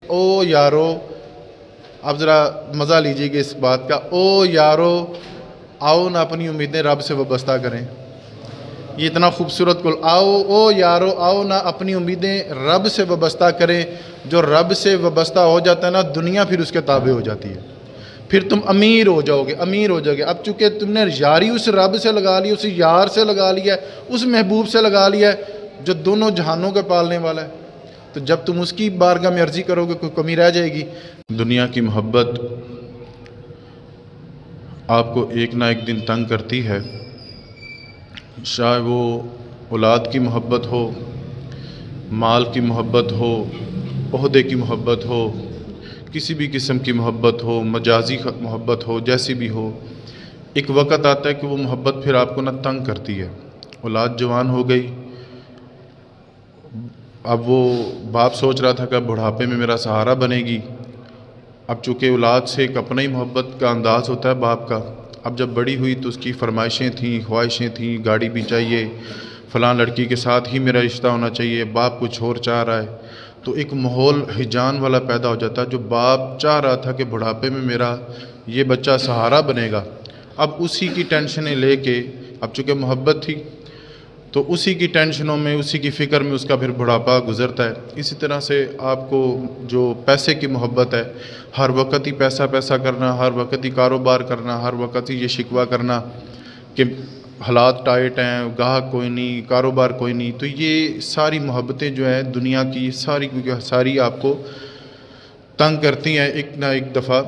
او یارو، اب ذرا مزہ لیجیے گا اس بات کا، او یارو آؤ نہ اپنی امیدیں رب سے وابستہ کریں۔ یہ اتنا خوبصورت کل، آؤ او یارو آؤ نہ اپنی امیدیں رب سے وابستہ کریں۔ جو رب سے وابستہ ہو جاتا ہے نا، دنیا پھر اس کے تابع ہو جاتی ہے، پھر تم امیر ہو جاؤ گے، امیر ہو جاؤ گے۔ اب چونکہ تم نے یاری اس رب سے لگا لی، اس یار سے لگا لیا ہے، اس محبوب سے لگا لیا ہے جو دونوں جہانوں کے پالنے والا ہے، تو جب تم اس کی بارگاہ میں عرضی کرو گے کوئی کمی رہ جائے گی؟ دنیا کی محبت آپ کو ایک نہ ایک دن تنگ کرتی ہے، چاہے وہ اولاد کی محبت ہو، مال کی محبت ہو، عہدے کی محبت ہو، کسی بھی قسم کی محبت ہو، مجازی محبت ہو، جیسی بھی ہو، ایک وقت آتا ہے کہ وہ محبت پھر آپ کو نہ تنگ کرتی ہے۔ اولاد جوان ہو گئی، اب وہ باپ سوچ رہا تھا کہ بڑھاپے میں میرا سہارا بنے گی، اب چونکہ اولاد سے ایک اپنا ہی محبت کا انداز ہوتا ہے باپ کا، اب جب بڑی ہوئی تو اس کی فرمائشیں تھیں، خواہشیں تھیں، گاڑی بھی چاہیے، فلاں لڑکی کے ساتھ ہی میرا رشتہ ہونا چاہیے، باپ کچھ اور چاہ رہا ہے، تو ایک ماحول ہیجان والا پیدا ہو جاتا ہے۔ جو باپ چاہ رہا تھا کہ بڑھاپے میں میرا یہ بچہ سہارا بنے گا، اب اسی کی ٹینشنیں لے کے، اب چونکہ محبت تھی تو اسی کی ٹینشنوں میں، اسی کی فکر میں اس کا پھر بڑھاپا گزرتا ہے۔ اسی طرح سے آپ کو جو پیسے کی محبت ہے، ہر وقت ہی پیسہ پیسہ کرنا، ہر وقت ہی کاروبار کرنا، ہر وقت ہی یہ شکوہ کرنا کہ حالات ٹائٹ ہیں، گاہک کوئی نہیں، کاروبار کوئی نہیں، تو یہ ساری محبتیں جو ہیں دنیا کی ساری آپ کو تنگ کرتی ہیں۔ ایک نہ ایک دفعہ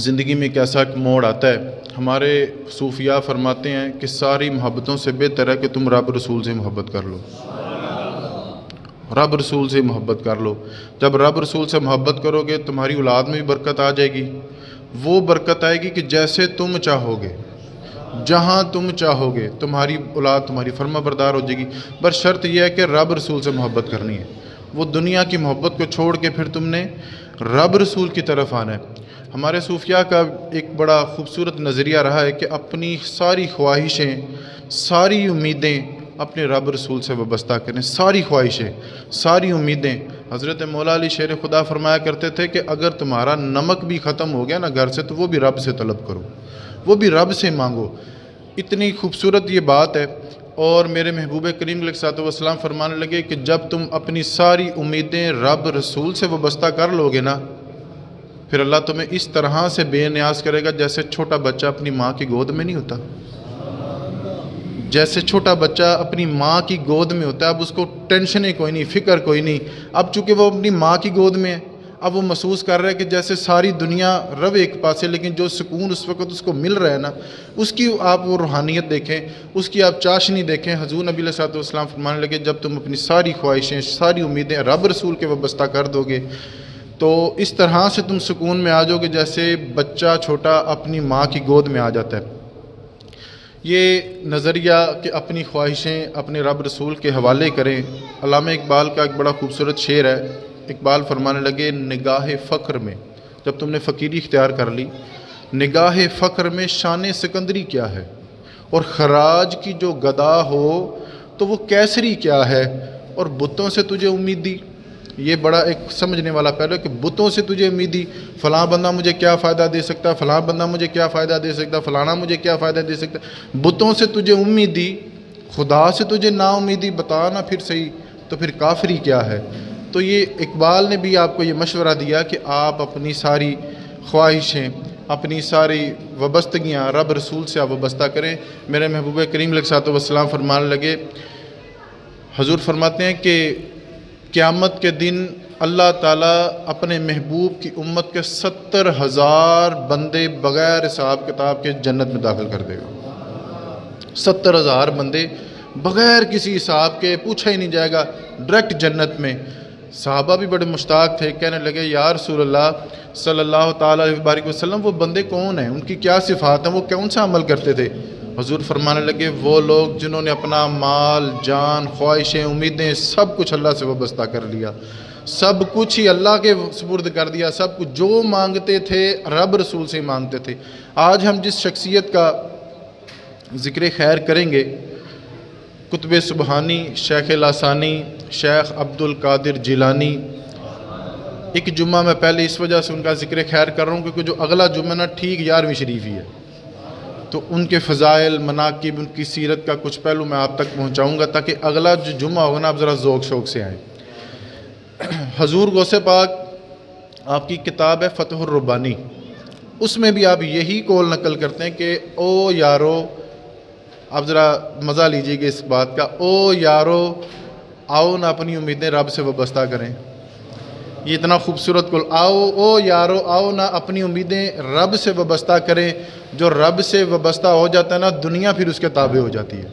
زندگی میں ایک ایسا موڑ آتا ہے، ہمارے صوفیاء فرماتے ہیں کہ ساری محبتوں سے بہتر ہے کہ تم رب رسول سے محبت کر لو، رب رسول سے محبت کر لو۔ جب رب رسول سے محبت کرو گے تمہاری اولاد میں بھی برکت آ جائے گی، وہ برکت آئے گی کہ جیسے تم چاہو گے، جہاں تم چاہو گے، تمہاری اولاد تمہاری فرما بردار ہو جائے گی۔ بس شرط یہ ہے کہ رب رسول سے محبت کرنی ہے، وہ دنیا کی محبت کو چھوڑ کے پھر تم نے رب رسول کی طرف آنا ہے۔ ہمارے صوفیاء کا ایک بڑا خوبصورت نظریہ رہا ہے کہ اپنی ساری خواہشیں، ساری امیدیں اپنے رب رسول سے وابستہ کریں، ساری خواہشیں، ساری امیدیں۔ حضرت مولا علی شیر خدا فرمایا کرتے تھے کہ اگر تمہارا نمک بھی ختم ہو گیا نا گھر سے، تو وہ بھی رب سے طلب کرو، وہ بھی رب سے مانگو۔ اتنی خوبصورت یہ بات ہے۔ اور میرے محبوب کریم علیہ الصلوۃ والسلام فرمانے لگے کہ جب تم اپنی ساری امیدیں رب رسول سے وابستہ کر لو گے نا، پھر اللہ تمہیں اس طرح سے بے نیاز کرے گا جیسے چھوٹا بچہ اپنی ماں کی گود میں نہیں ہوتا، جیسے چھوٹا بچہ اپنی ماں کی گود میں ہوتا ہے۔ اب اس کو ٹینشنیں کوئی نہیں، فکر کوئی نہیں، اب چونکہ وہ اپنی ماں کی گود میں ہے، اب وہ محسوس کر رہا ہے کہ جیسے ساری دنیا رب ایک پاس ہے، لیکن جو سکون اس وقت اس کو مل رہا ہے نا، اس کی آپ وہ روحانیت دیکھیں، اس کی آپ چاشنی دیکھیں۔ حضور نبی علیہ الصلوۃ والسلام فرمانے لگے جب تم اپنی ساری خواہشیں، ساری امیدیں رب رسول کے وابستہ کر دو گے تو اس طرح سے تم سکون میں آ جاؤ گے جیسے بچہ چھوٹا اپنی ماں کی گود میں آ جاتا ہے۔ یہ نظریہ کہ اپنی خواہشیں اپنے رب رسول کے حوالے کریں، علامہ اقبال کا ایک بڑا خوبصورت شعر ہے۔ اقبال فرمانے لگے نگاہ فخر میں، جب تم نے فقیری اختیار کر لی، نگاہ فخر میں شان سکندری کیا ہے، اور خراج کی جو گدا ہو تو وہ کیسری کیا ہے، اور بتوں سے تجھے امیدی۔ یہ بڑا ایک سمجھنے والا پہلو ہے کہ بتوں سے تجھے امیدی، فلاں بندہ مجھے کیا فائدہ دے سکتا ہے، فلاں بندہ مجھے کیا فائدہ دے سکتا ہے، فلانا مجھے کیا فائدہ دے سکتا ہے، بتوں سے تجھے امیدی، خدا سے تجھے نا امیدی، بتانا پھر صحیح تو پھر کافری کیا ہے۔ تو یہ اقبال نے بھی آپ کو یہ مشورہ دیا کہ آپ اپنی ساری خواہشیں، اپنی ساری وابستگیاں رب رسول سے آپ وابستہ کریں۔ میرے محبوب کریم علیہ الصلوۃ والسلام فرمانے لگے، حضور فرماتے ہیں کہ قیامت کے دن اللہ تعالیٰ اپنے محبوب کی امت کے 70,000 بندے بغیر حساب کتاب کے جنت میں داخل کر دے گا۔ 70,000 بندے بغیر کسی حساب کے، پوچھا ہی نہیں جائے گا، ڈائریکٹ جنت میں۔ صحابہ بھی بڑے مشتاق تھے، کہنے لگے یا رسول اللہ صلی اللہ تعالیٰ علیہ وسلم وہ بندے کون ہیں، ان کی کیا صفات ہیں، وہ کون سا عمل کرتے تھے؟ حضور فرمانے لگے وہ لوگ جنہوں نے اپنا مال، جان، خواہشیں، امیدیں سب کچھ اللہ سے وابستہ کر لیا، سب کچھ ہی اللہ کے سپرد کر دیا، سب کچھ جو مانگتے تھے رب رسول سے مانگتے تھے۔ آج ہم جس شخصیت کا ذکر خیر کریں گے، قطب سبحانی، شیخ لاسانی، شیخ عبد القادر جیلانی، ایک جمعہ میں پہلے اس وجہ سے ان کا ذکر خیر کر رہا ہوں کیونکہ جو اگلا جمعہ نا ٹھیک 11ویں شریف ہی ہے، تو ان کے فضائل، مناقب، ان کی سیرت کا کچھ پہلو میں آپ تک پہنچاؤں گا تاکہ اگلا جو جمعہ ہوگا نا آپ ذرا ذوق شوق سے آئیں۔ حضور غوث پاک آپ کی کتاب ہے فتح الربانی، اس میں بھی آپ یہی قول نقل کرتے ہیں کہ او یارو، آپ ذرا مزہ لیجیے گا اس بات کا، او یارو آؤ نہ اپنی امیدیں رب سے وابستہ کریں۔ یہ اتنا خوبصورت قول، آؤ او یارو آؤ نہ اپنی امیدیں رب سے وابستہ کریں۔ جو رب سے وابستہ ہو جاتا ہے نا، دنیا پھر اس کے تابع ہو جاتی ہے،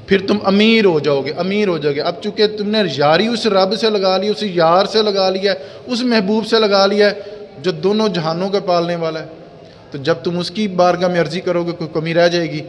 پھر تم امیر ہو جاؤ گے، امیر ہو جاؤ گے۔ اب چونکہ تم نے یاری اس رب سے لگا لی، اس یار سے لگا لیا ہے، اس محبوب سے لگا لیا ہے جو دونوں جہانوں کا پالنے والا ہے، تو جب تم اس کی بارگاہ میں عرضی کرو گے کوئی کمی رہ جائے گی؟